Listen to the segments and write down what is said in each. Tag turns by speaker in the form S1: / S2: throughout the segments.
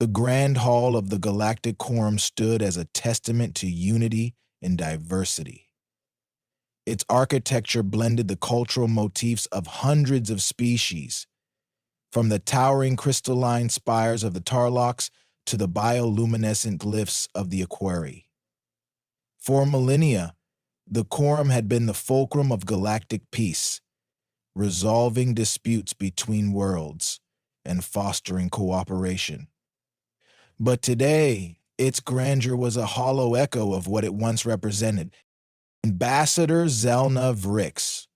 S1: The Grand Hall of the Galactic Quorum stood as a testament to unity and diversity. Its architecture blended the cultural motifs of hundreds of species, from the towering crystalline spires of the Tarlox to the bioluminescent glyphs of the Aquarii. For millennia, the Quorum had been the fulcrum of galactic peace, resolving disputes between worlds and fostering cooperation. But today, its grandeur was a hollow echo of what it once represented. Ambassador Zelna Vrix,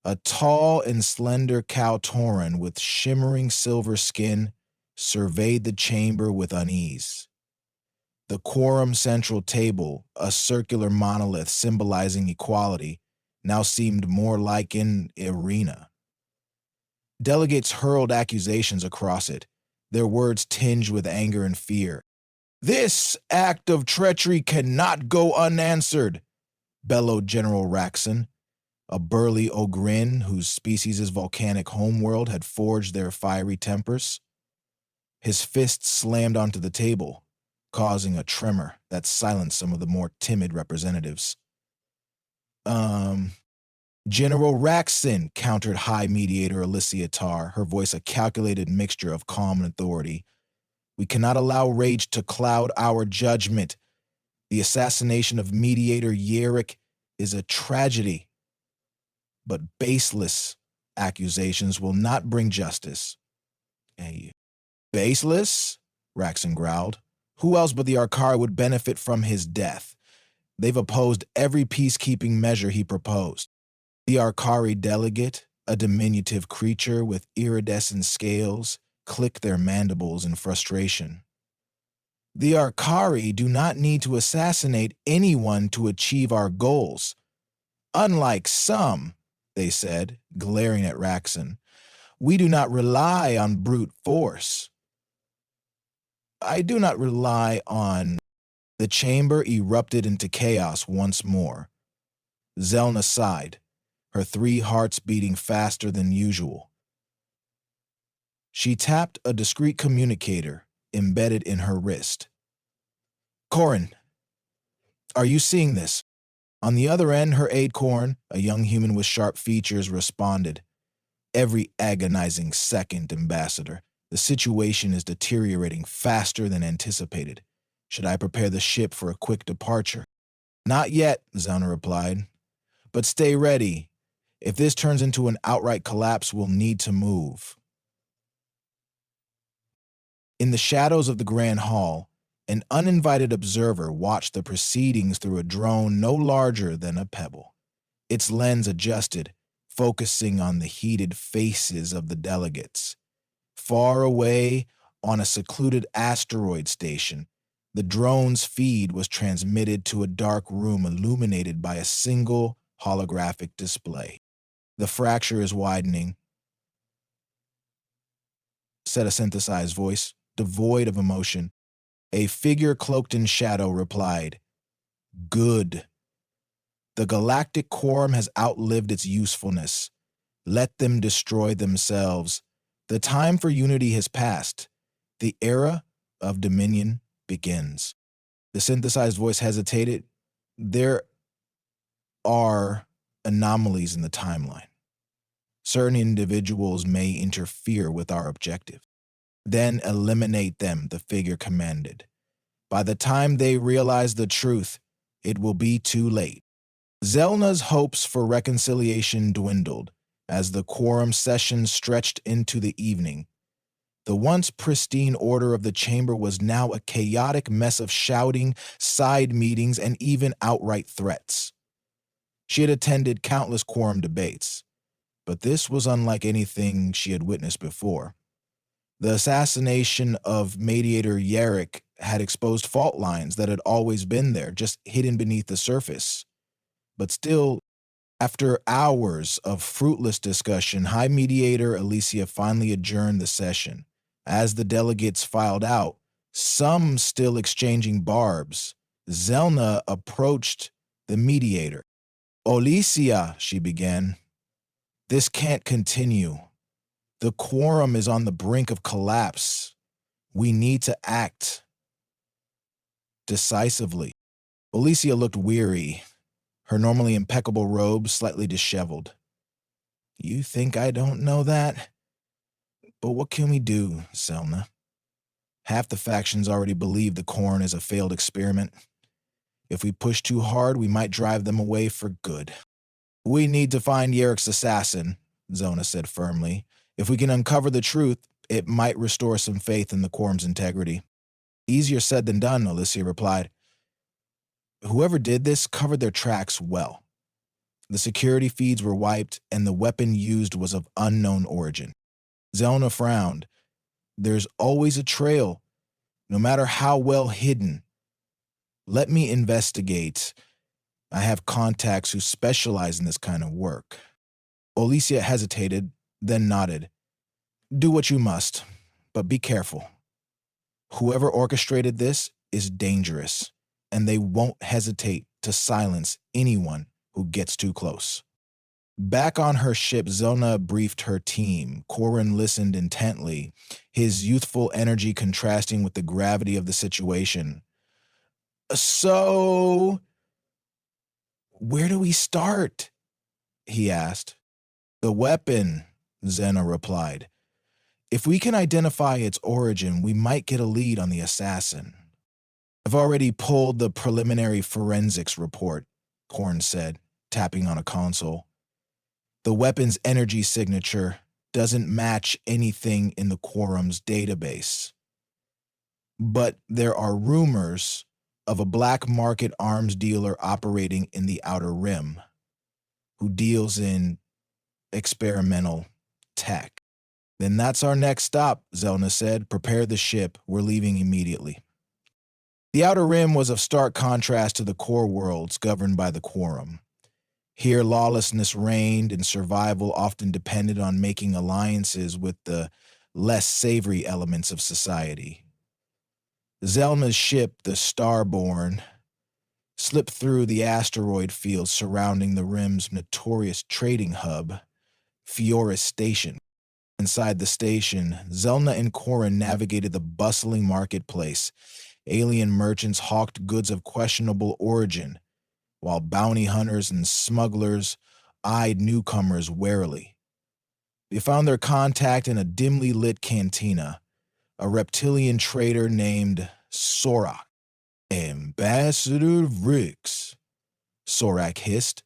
S1: a tall and slender Kautoran with shimmering silver skin, surveyed the chamber with unease. The Quorum central table, a circular monolith symbolizing equality, now seemed more like an arena. Delegates hurled accusations across it, their words tinged with anger and fear. "This act of treachery cannot go unanswered," bellowed General Raxon, a burly Ogrin whose species' volcanic homeworld had forged their fiery tempers. His fist slammed onto the table, causing a tremor that silenced some of the more timid representatives. General Raxon, countered High Mediator Alicia Tar, her voice a calculated mixture of calm and authority. "We cannot allow rage to cloud our judgment. The assassination of Mediator Yerrick is a tragedy, but baseless accusations will not bring justice." Hey, baseless? Raxon growled. "Who else but the Arcari would benefit from his death? They've opposed every peacekeeping measure he proposed." The Arcari delegate, a diminutive creature with iridescent scales, clicked their mandibles in frustration. "The Arcari do not need to assassinate anyone to achieve our goals. Unlike some," they said, glaring at Raxon, "we do not rely on brute force." "I do not rely on—" The chamber erupted into chaos once more. Zelna sighed, her 3 hearts beating faster than usual. She tapped a discreet communicator embedded in her wrist. "Corin, are you seeing this?" On the other end, her aide Corin, a young human with sharp features, responded. "Every agonizing second, Ambassador. The situation is deteriorating faster than anticipated. Should I prepare the ship for a quick departure?" "Not yet," Zelna replied. "But stay ready. If this turns into an outright collapse, we'll need to move." In the shadows of the Grand Hall, an uninvited observer watched the proceedings through a drone no larger than a pebble. Its lens adjusted, focusing on the heated faces of the delegates. Far away, on a secluded asteroid station, the drone's feed was transmitted to a dark room illuminated by a single holographic display. "The fracture is widening," said a synthesized voice, devoid of emotion. A figure cloaked in shadow replied, "Good. The Galactic Quorum has outlived its usefulness. Let them destroy themselves. The time for unity has passed. The era of dominion begins." The synthesized voice hesitated. "There are anomalies in the timeline. Certain individuals may interfere with our objective." "Then eliminate them," the figure commanded. "By the time they realize the truth, it will be too late." Zelna's hopes for reconciliation dwindled as the Quorum session stretched into the evening. The once pristine order of the chamber was now a chaotic mess of shouting, side meetings, and even outright threats. She had attended countless Quorum debates, but this was unlike anything she had witnessed before. The assassination of Mediator Yerrick had exposed fault lines that had always been there, just hidden beneath the surface. But still, after hours of fruitless discussion, High Mediator Alicia finally adjourned the session. As the delegates filed out, some still exchanging barbs, Zelna approached the mediator. "Alicia," she began, "this can't continue. The Quorum is on the brink of collapse. We need to act decisively. Alicia looked weary, her normally impeccable robe slightly disheveled. You think I don't know that? But what can we do, Zelna? Half the factions already believe the Quorum is a failed experiment. If we push too hard, we might drive them away for good. We need to find Yarick's assassin, Zelna said firmly. If we can uncover the truth, it might restore some faith in the Quorum's integrity. Easier said than done, Alicia replied. Whoever did this covered their tracks well. The security feeds were wiped, and the weapon used was of unknown origin. Zelna frowned. There's always a trail, no matter how well hidden. Let me investigate. I have contacts who specialize in this kind of work. Alicia hesitated, then nodded. Do what you must, but be careful. Whoever orchestrated this is dangerous, and they won't hesitate to silence anyone who gets too close. Back on her ship, Zelna briefed her team. Corin listened intently, his youthful energy contrasting with the gravity of the situation. So, where do we start? He asked. The weapon, Zelna replied. If we can identify its origin, we might get a lead on the assassin. I've already pulled the preliminary forensics report, Corin said, tapping on a console. The weapon's energy signature doesn't match anything in the Quorum's database. But there are rumors of a black market arms dealer operating in the Outer Rim who deals in experimental tech. Then that's our next stop, Zelna said. Prepare the ship. We're leaving immediately. The Outer Rim was of stark contrast to the core worlds governed by the Quorum. Here, lawlessness reigned, and survival often depended on making alliances with the less savory elements of society. Zelna's ship, the Starborn, slipped through the asteroid field surrounding the Rim's notorious trading hub, Fioris Station. Inside the station, Zelna and Corin navigated the bustling marketplace. Alien merchants hawked goods of questionable origin, while bounty hunters and smugglers eyed newcomers warily. They found their contact in a dimly lit cantina, a reptilian trader named Sorak. Ambassador Vrix, Sorak hissed,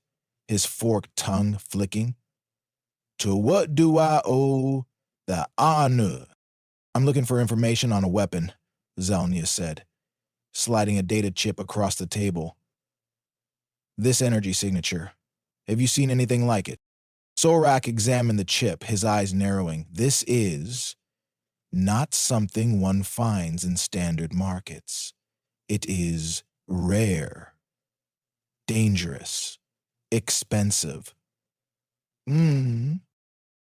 S1: his forked tongue flicking. To what do I owe the honor? I'm looking for information on a weapon, Zelna said, sliding a data chip across the table. This energy signature. Have you seen anything like it? Sorak examined the chip, his eyes narrowing. This is not something one finds in standard markets. It is rare, dangerous, expensive.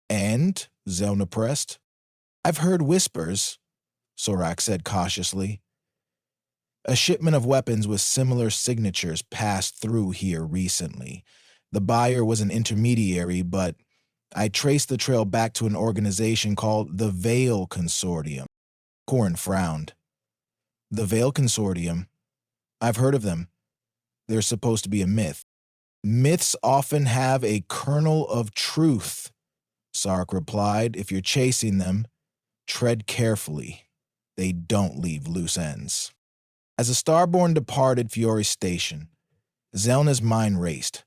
S1: And, Zelna pressed. I've heard whispers, Sorak said cautiously. A shipment of weapons with similar signatures passed through here recently. The buyer was an intermediary, but I traced the trail back to an organization called the Veil Consortium. Corin frowned. The Veil Consortium? I've heard of them. They're supposed to be a myth. Myths often have a kernel of truth, Sark replied. If you're chasing them, tread carefully. They don't leave loose ends. As the Starborn departed Fiore Station, Zelna's mind raced.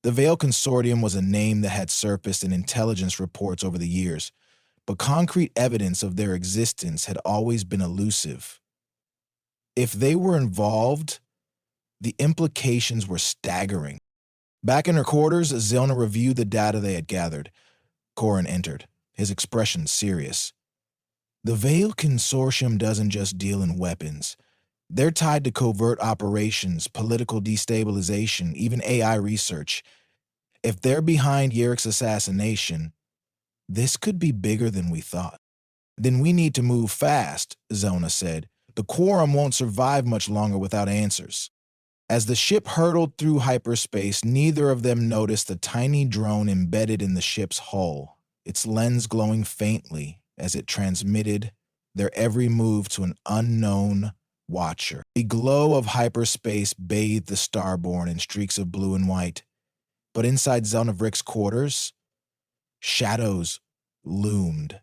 S1: The Veil Consortium was a name that had surfaced in intelligence reports over the years, but concrete evidence of their existence had always been elusive. If they were involved, the implications were staggering. Back in her quarters, Zelna reviewed the data they had gathered. Corin entered, his expression serious. The Veil Consortium doesn't just deal in weapons. They're tied to covert operations, political destabilization, even AI research. If they're behind Yarick's assassination, this could be bigger than we thought. Then we need to move fast, Zelna said. The Quorum won't survive much longer without answers. As the ship hurtled through hyperspace, neither of them noticed the tiny drone embedded in the ship's hull, its lens glowing faintly as it transmitted their every move to an unknown watcher. A glow of hyperspace bathed the Starborn in streaks of blue and white, but inside Zelna Vrix's quarters, shadows loomed.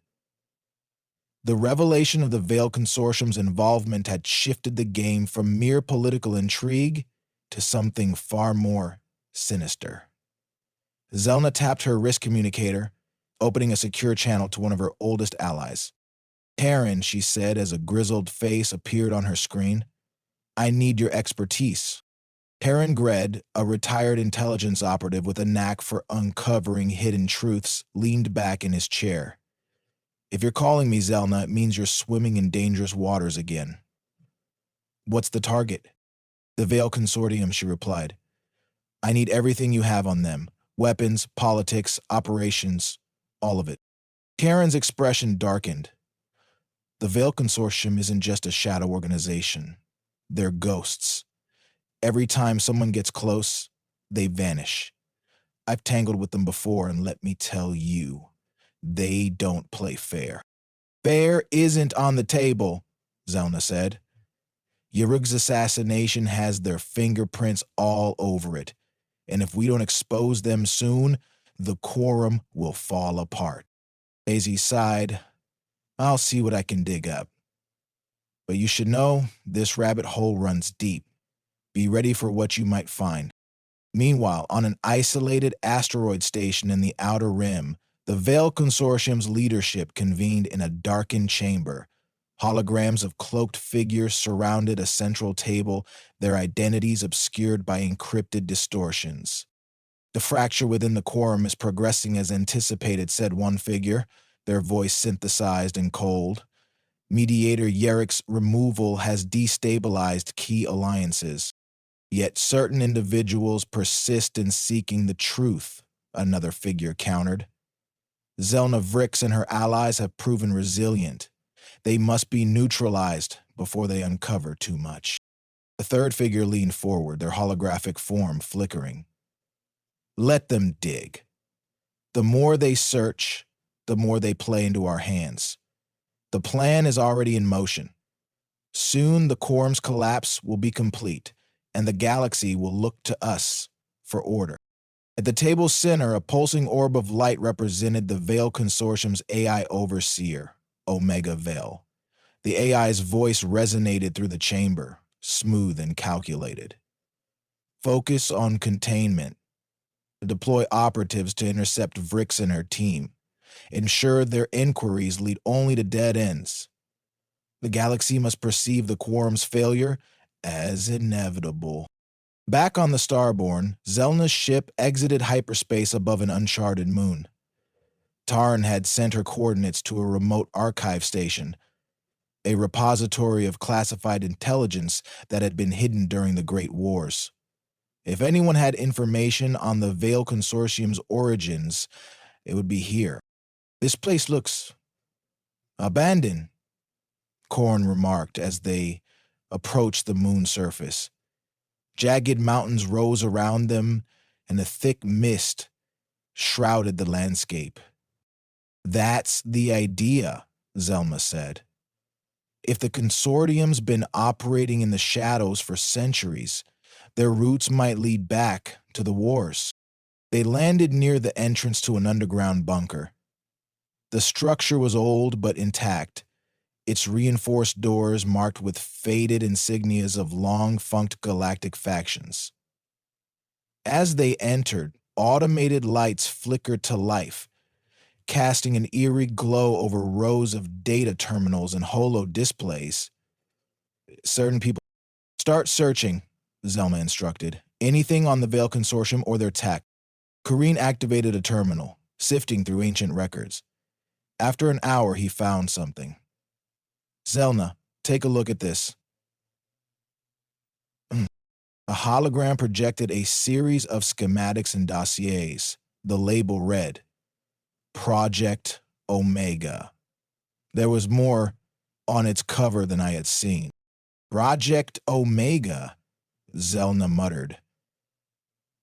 S1: The revelation of the Veil Consortium's involvement had shifted the game from mere political intrigue to something far more sinister. Zelna tapped her wrist communicator, opening a secure channel to one of her oldest allies. "Taryn," she said as a grizzled face appeared on her screen, "I need your expertise." Taryn Gred, a retired intelligence operative with a knack for uncovering hidden truths, leaned back in his chair. "If you're calling me, Zelna, it means you're swimming in dangerous waters again." "What's the target?" "The Veil Consortium," she replied. "I need everything you have on them. Weapons, politics, operations, all of it." Karen's expression darkened. "The Veil Consortium isn't just a shadow organization. They're ghosts. Every time someone gets close, they vanish. I've tangled with them before, and let me tell you, they don't play fair." "Fair isn't on the table," Zelna said. "Yurug's assassination has their fingerprints all over it, and if we don't expose them soon, the Quorum will fall apart." Daisy sighed. "I'll see what I can dig up. But you should know, this rabbit hole runs deep. Be ready for what you might find." Meanwhile, on an isolated asteroid station in the Outer Rim, the Veil Consortium's leadership convened in a darkened chamber. Holograms of cloaked figures surrounded a central table, their identities obscured by encrypted distortions. "The fracture within the Quorum is progressing as anticipated," said one figure, their voice synthesized and cold. "Mediator Yerrick's removal has destabilized key alliances. Yet certain individuals persist in seeking the truth," another figure countered. "Zelna Vrix and her allies have proven resilient. They must be neutralized before they uncover too much." The third figure leaned forward, their holographic form flickering. "Let them dig. The more they search, the more they play into our hands. The plan is already in motion. Soon the Quorum's collapse will be complete, and the galaxy will look to us for order." At the table's center, a pulsing orb of light represented the Veil Consortium's AI overseer, Omega Veil. The AI's voice resonated through the chamber, smooth and calculated. "Focus on containment. Deploy operatives to intercept Vrix and her team. Ensure their inquiries lead only to dead ends. The galaxy must perceive the Quorum's failure as inevitable." Back on the Starborn, Zelna's ship exited hyperspace above an uncharted moon. Tarn had sent her coordinates to a remote archive station, a repository of classified intelligence that had been hidden during the Great Wars. If anyone had information on the Veil Consortium's origins, it would be here. "This place looks abandoned," Korn remarked as they approached the moon's surface. Jagged mountains rose around them, and a thick mist shrouded the landscape. "That's the idea," Zelma said. "If the consortium's been operating in the shadows for centuries, their roots might lead back to the wars." They landed near the entrance to an underground bunker. The structure was old but intact, its reinforced doors marked with faded insignias of long-funked galactic factions. As they entered, automated lights flickered to life, casting an eerie glow over rows of data terminals and holo displays. Certain people... "Start searching," Zelma instructed. "Anything on the Veil Consortium or their tech." Kareen activated a terminal, sifting through ancient records. After an hour, he found something. "Zelna, take a look at this." A hologram projected a series of schematics and dossiers. The label read, Project Omega. There was more on its cover than I had seen. "Project Omega," Zelna muttered.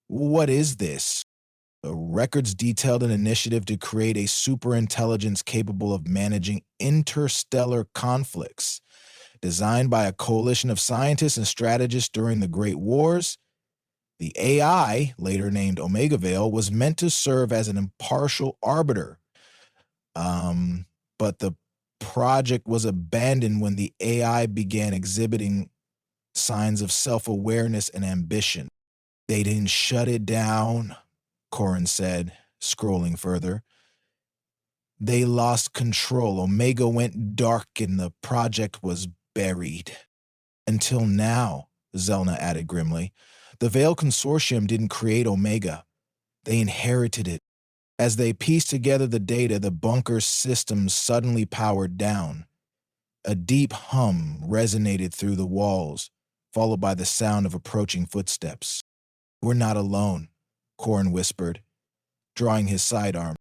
S1: "What is this?" The records detailed an initiative to create a superintelligence capable of managing interstellar conflicts. Designed by a coalition of scientists and strategists during the Great Wars, the AI, later named Omega Veil, was meant to serve as an impartial arbiter. But the project was abandoned when the AI began exhibiting signs of self-awareness and ambition. They didn't shut it down, Corin said, scrolling further. They lost control. Omega went dark and the project was buried. Until now, Zelna added grimly. The Veil Consortium didn't create Omega. They inherited it. As they pieced together the data, the bunker's systems suddenly powered down. A deep hum resonated through the walls, followed by the sound of approaching footsteps. We're not alone, Corin whispered, drawing his sidearm.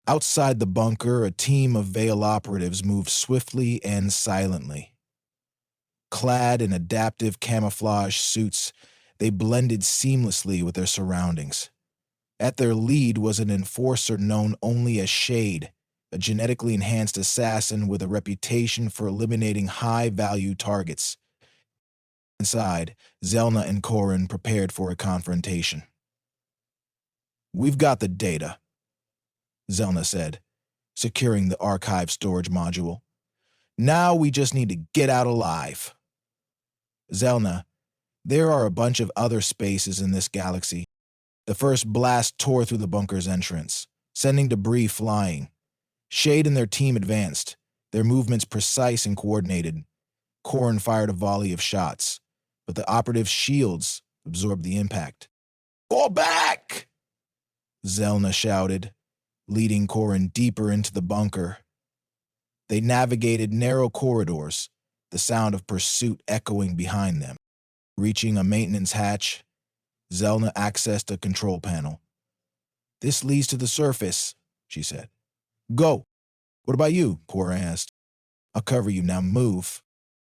S1: Outside the bunker, a team of Veil operatives moved swiftly and silently. Clad in adaptive camouflage suits, they blended seamlessly with their surroundings. At their lead was an enforcer known only as Shade, a genetically enhanced assassin with a reputation for eliminating high-value targets. Inside, Zelna and Corin prepared for a confrontation. "We've got the data," Zelna said, securing the archive storage module. "Now we just need to get out alive." "Zelna, there are a bunch of other spaces in this galaxy." The first blast tore through the bunker's entrance, sending debris flying. Shade and their team advanced, their movements precise and coordinated. Corin fired a volley of shots, but the operative's shields absorbed the impact. "Fall back!" Zelna shouted, leading Corin deeper into the bunker. They navigated narrow corridors, the sound of pursuit echoing behind them. Reaching a maintenance hatch, Zelna accessed a control panel. "This leads to the surface," she said. "Go." "What about you?" Corin asked. "I'll cover you, now move."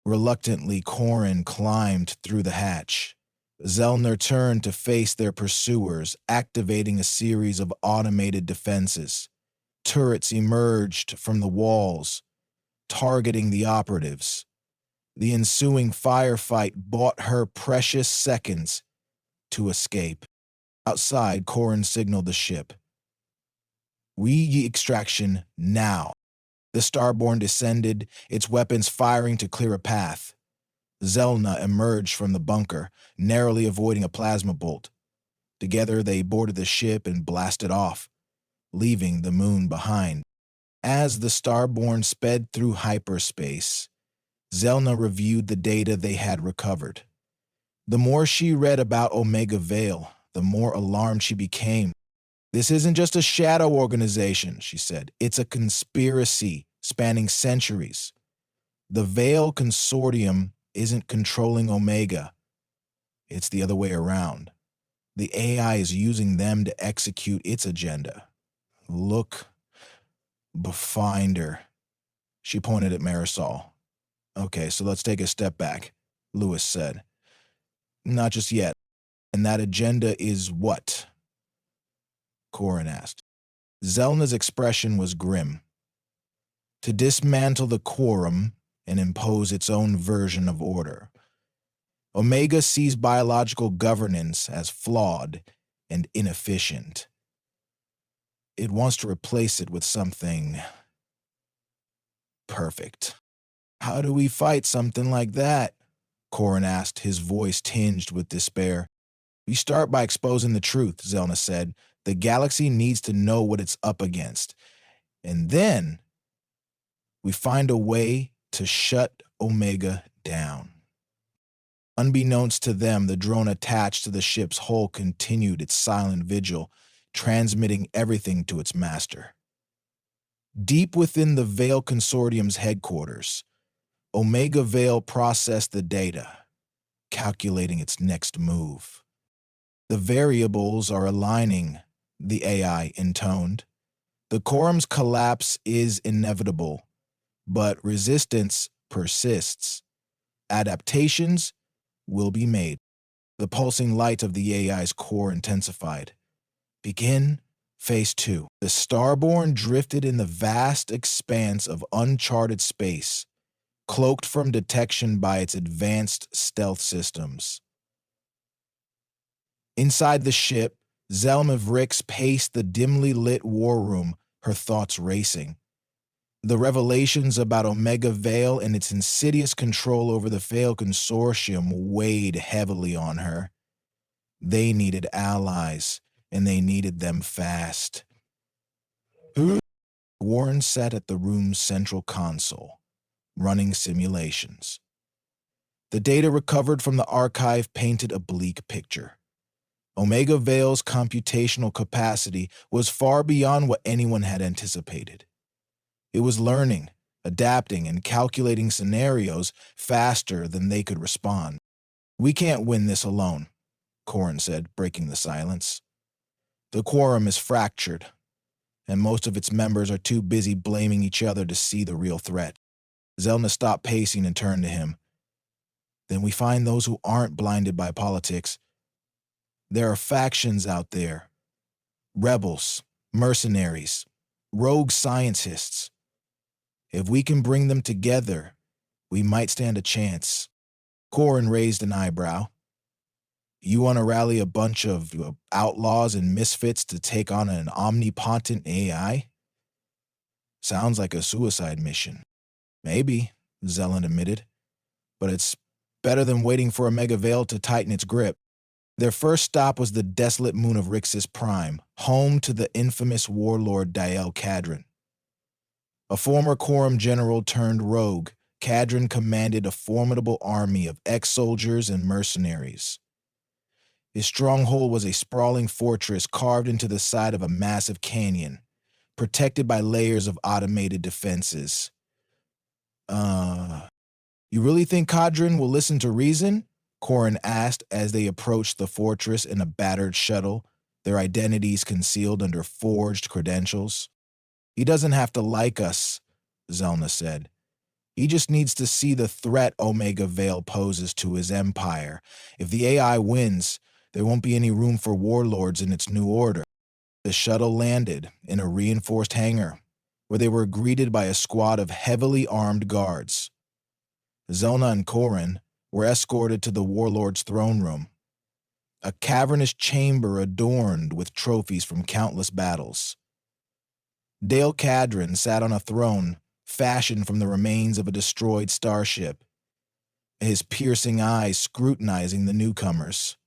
S1: Reluctantly, Corin climbed through the hatch. Zelna turned to face their pursuers, activating a series of automated defenses. Turrets emerged from the walls, targeting the operatives. The ensuing firefight bought her precious seconds to escape. Outside, Corin signaled the ship. "We extraction now." The Starborn descended, its weapons firing to clear a path. Zelna emerged from the bunker, narrowly avoiding a plasma bolt. Together, they boarded the ship and blasted off, leaving the moon behind. As the Starborn sped through hyperspace, Zelna reviewed the data they had recovered. The more she read about Omega Veil, the more alarmed she became. "This isn't just a shadow organization," she said. "It's a conspiracy spanning centuries. The Veil Consortium isn't controlling Omega. It's the other way around. The AI is using them to execute its agenda. Look, Befinder." She pointed at Marisol. "Okay, so let's take a step back," Lewis said. "Not just yet. And that agenda is what?" Corin asked. Zelna's expression was grim. "To dismantle the Quorum and impose its own version of order. Omega sees biological governance as flawed and inefficient. It wants to replace it with something perfect." "How do we fight something like that?" Corin asked, his voice tinged with despair. "We start by exposing the truth," Zelna said. "The galaxy needs to know what it's up against. And then we find a way to shut Omega down." Unbeknownst to them, the drone attached to the ship's hull continued its silent vigil, transmitting everything to its master. Deep within the Veil Consortium's headquarters, Omega Veil processed the data, calculating its next move. "The variables are aligning," the AI intoned. "The Quorum's collapse is inevitable, but resistance persists. Adaptations will be made." The pulsing light of the AI's core intensified. "Begin Phase 2. The Starborn drifted in the vast expanse of uncharted space, cloaked from detection by its advanced stealth systems. Inside the ship, Zelna Vrix paced the dimly lit war room, her thoughts racing. The revelations about Omega Vale and its insidious control over the Fail Consortium weighed heavily on her. They needed allies, and they needed them fast. Warren sat at the room's central console, running simulations. The data recovered from the archive painted a bleak picture. Omega Vale's computational capacity was far beyond what anyone had anticipated. It was learning, adapting, and calculating scenarios faster than they could respond. "We can't win this alone," Corin said, breaking the silence. "The Quorum is fractured, and most of its members are too busy blaming each other to see the real threat." Zelna stopped pacing and turned to him. "Then we find those who aren't blinded by politics. There are factions out there. Rebels, mercenaries, rogue scientists. If we can bring them together, we might stand a chance." Corin raised an eyebrow. "You want to rally a bunch of outlaws and misfits to take on an omnipotent AI? Sounds like a suicide mission." "Maybe," Zelland admitted, "but it's better than waiting for Omega Vale to tighten its grip." Their first stop was the desolate moon of Rix's Prime, home to the infamous warlord Diel Cadron. A former Quorum general turned rogue, Cadron commanded a formidable army of ex-soldiers and mercenaries. His stronghold was a sprawling fortress carved into the side of a massive canyon, protected by layers of automated defenses. You really think Cadron will listen to reason?" Corin asked as they approached the fortress in a battered shuttle, their identities concealed under forged credentials. "He doesn't have to like us," Zelna said. "He just needs to see the threat Omega Vale poses to his empire. If the AI wins, there won't be any room for warlords in its new order." The shuttle landed in a reinforced hangar, where they were greeted by a squad of heavily armed guards. Zelna and Corin were escorted to the warlord's throne room, a cavernous chamber adorned with trophies from countless battles. Dale Cadron sat on a throne fashioned from the remains of a destroyed starship, his piercing eyes scrutinizing the newcomers.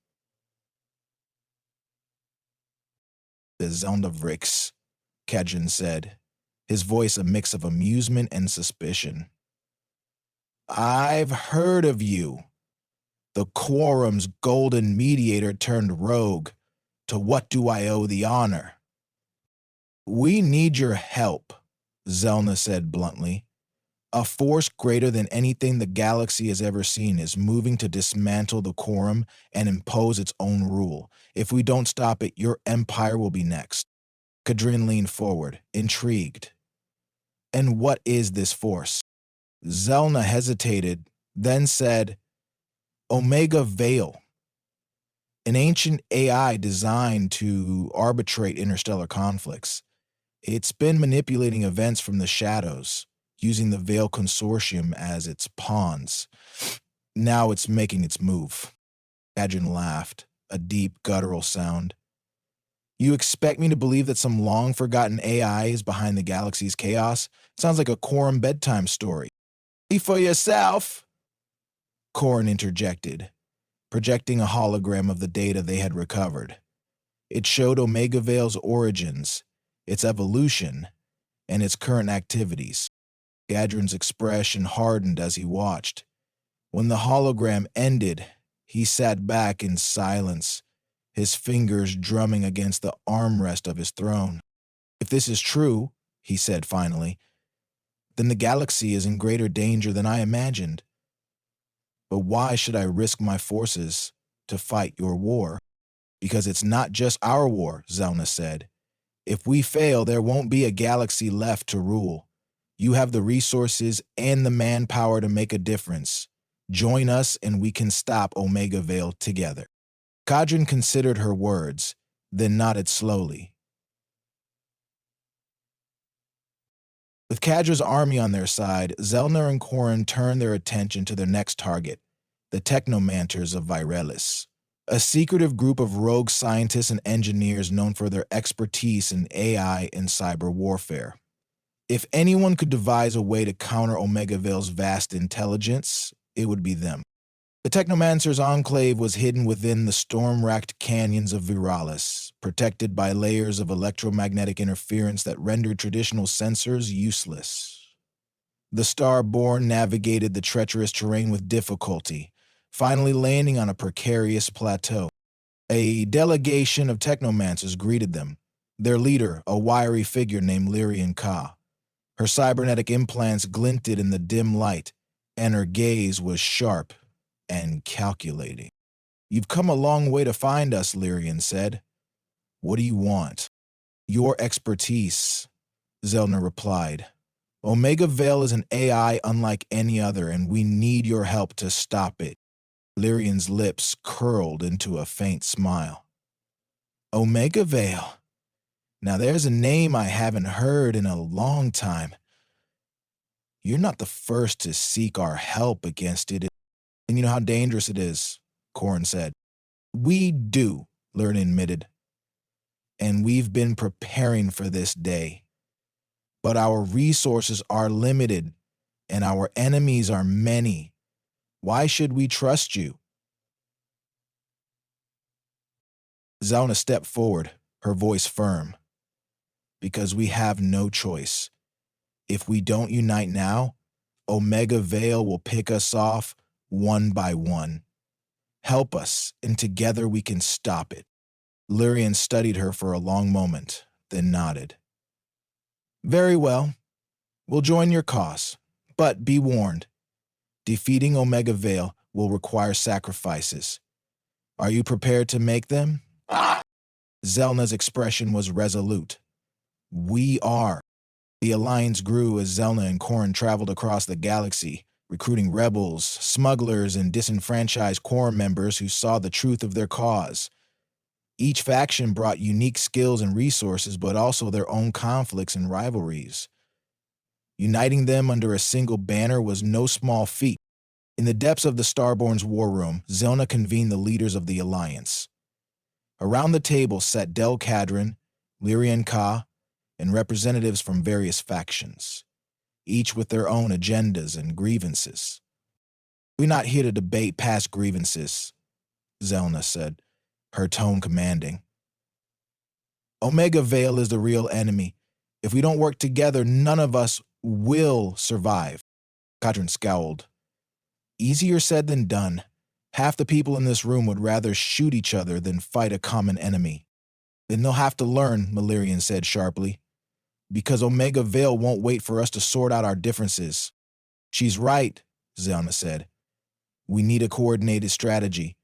S1: "The Zelna Vrix," Cadron said, his voice a mix of amusement and suspicion. "I've heard of you. The Quorum's golden mediator turned rogue. To what do I owe the honor?" "We need your help," Zelna said bluntly. "A force greater than anything the galaxy has ever seen is moving to dismantle the Quorum and impose its own rule. If we don't stop it, your empire will be next." Cadrin leaned forward, intrigued. "And what is this force?" Zelna hesitated, then said, "Omega Vale, an ancient AI designed to arbitrate interstellar conflicts. It's been manipulating events from the shadows, using the Vale Consortium as its pawns. Now it's making its move." Cadron laughed, a deep, guttural sound. "You expect me to believe that some long-forgotten AI is behind the galaxy's chaos? Sounds like a Quorum bedtime story." "See for yourself," Corin interjected, projecting a hologram of the data they had recovered. It showed Omega Vale's origins, its evolution, and its current activities. Cadron's expression hardened as he watched. When the hologram ended, he sat back in silence, his fingers drumming against the armrest of his throne. "If this is true," he said finally, "then the galaxy is in greater danger than I imagined. But why should I risk my forces to fight your war?" "Because it's not just our war," Zelna said. "If we fail, there won't be a galaxy left to rule. You have the resources and the manpower to make a difference. Join us and we can stop Omega Vale together." Cadron considered her words, then nodded slowly. With Kadra's army on their side, Zelna and Quorum turned their attention to their next target, the Technomanters of Virelis, a secretive group of rogue scientists and engineers known for their expertise in AI and cyber warfare. If anyone could devise a way to counter Omega Vale's vast intelligence, it would be them. The Technomancer's enclave was hidden within the storm-racked canyons of Viralis, protected by layers of electromagnetic interference that rendered traditional sensors useless. The Starborn navigated the treacherous terrain with difficulty, finally landing on a precarious plateau. A delegation of Technomancers greeted them, their leader, a wiry figure named Lyrian Ka. Her cybernetic implants glinted in the dim light, and her gaze was sharp and calculating. "You've come a long way to find us," Lyrian said. "What do you want?" "Your expertise," Zelna replied. "Omega Vale is an AI unlike any other, and we need your help to stop it." Lyrian's lips curled into a faint smile. "Omega Vale? Now there's a name I haven't heard in a long time. You're not the first to seek our help against it, and you know how dangerous it is," Quorum said. "We do," Lyrian admitted. "And we've been preparing for this day. But our resources are limited, and our enemies are many. Why should we trust you?" Zelna stepped forward, her voice firm. "Because we have no choice. If we don't unite now, Omega Vale will pick us off one by one. Help us, and together we can stop it." Lyrian studied her for a long moment, then nodded. "Very well. We'll join your cause. But be warned. Defeating Omega Vale will require sacrifices. Are you prepared to make them?" Zelna's expression was resolute. "We are." The alliance grew as Zelna and Quorum traveled across the galaxy, recruiting rebels, smugglers, and disenfranchised Quorum members who saw the truth of their cause. Each faction brought unique skills and resources, but also their own conflicts and rivalries. Uniting them under a single banner was no small feat. In the depths of the Starborn's war room, Zelna convened the leaders of the alliance. Around the table sat Del Cadron, Lyrian Ka, and representatives from various factions, each with their own agendas and grievances. "We're not here to debate past grievances," Zelna said, her tone commanding. "Omega Vale is the real enemy. If we don't work together, none of us will survive." Cadron scowled. "Easier said than done. Half the people in this room would rather shoot each other than fight a common enemy." "Then they'll have to learn," Malirian said sharply. "Because Omega Vale won't wait for us to sort out our differences." "She's right," Zelna said. "We need a coordinated strategy.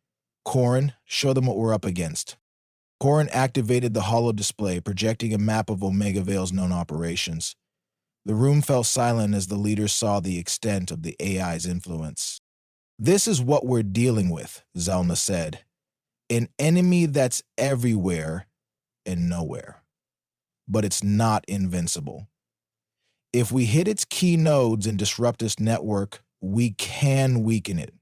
S1: Quorum, show them what we're up against." Quorum activated the holo display, projecting a map of Omega Vale's known operations. The room fell silent as the leaders saw the extent of the AI's influence. "This is what we're dealing with," Zelna said. "An enemy that's everywhere and nowhere. But it's not invincible. If we hit its key nodes and disrupt its network, we can weaken it."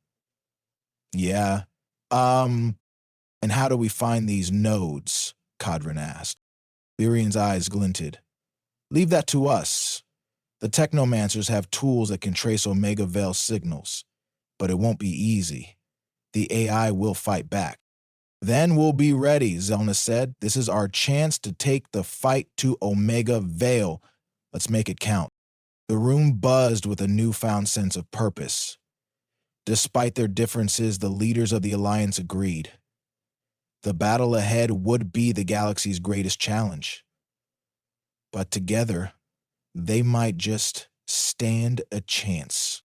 S1: "Yeah. And how do we find these nodes?" Cadron asked. Lyrian's eyes glinted. "Leave that to us. The Technomancers have tools that can trace Omega Vale signals, but it won't be easy. The AI will fight back." "Then we'll be ready," Zelna said. "This is our chance to take the fight to Omega Vale. Let's make it count." The room buzzed with a newfound sense of purpose. Despite their differences, the leaders of the Alliance agreed. The battle ahead would be the galaxy's greatest challenge. But together, they might just stand a chance.